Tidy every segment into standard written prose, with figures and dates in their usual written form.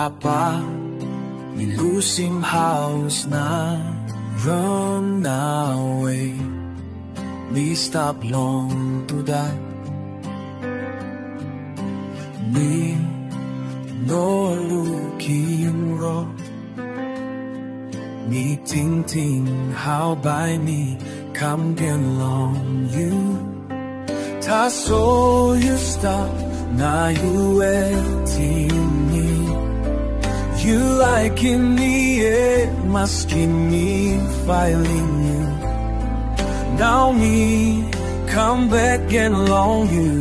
Papa, we lose him house now, run away. We stop long to die. We no looking road. Me ting ting, how by me come get along you. Ta so you stop, now you waiting me. You like in the air, masking me, filing you. Now me come back and along you.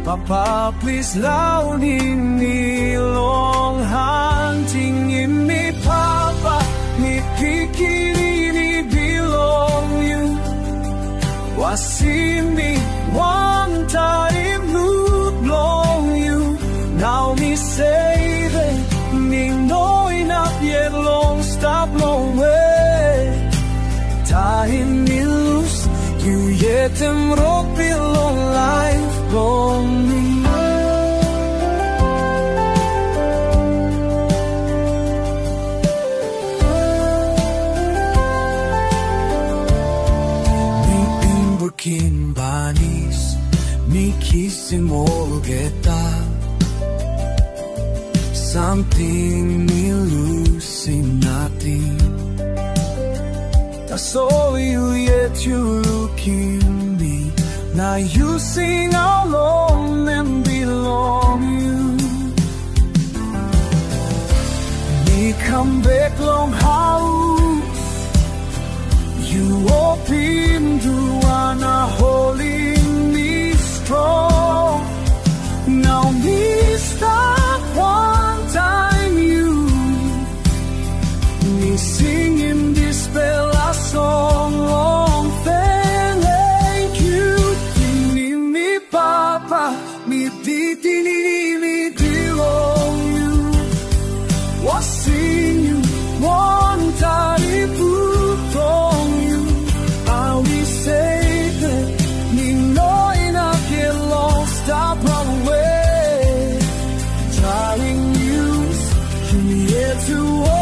Papa, please loud in me, long hunting in me. Papa, me picking me belong you. Was in me one time look long you. Now me saving me knowing up yet long stop long way. Time me lose you yet them rock belong life long. Working bunnies, me kissing 모르겠다. Something me losing nothing. I saw you yet you looking me. Now you sing alone and belong you. Me come back long house. You open to one holding me strong. Now me stop one time you. Me singing this spell a song long thank you. Me papa, me titini me belong you. Was sing you one time from you. I'll be safe and me knowing I get lost. Stop running away, trying use you here to.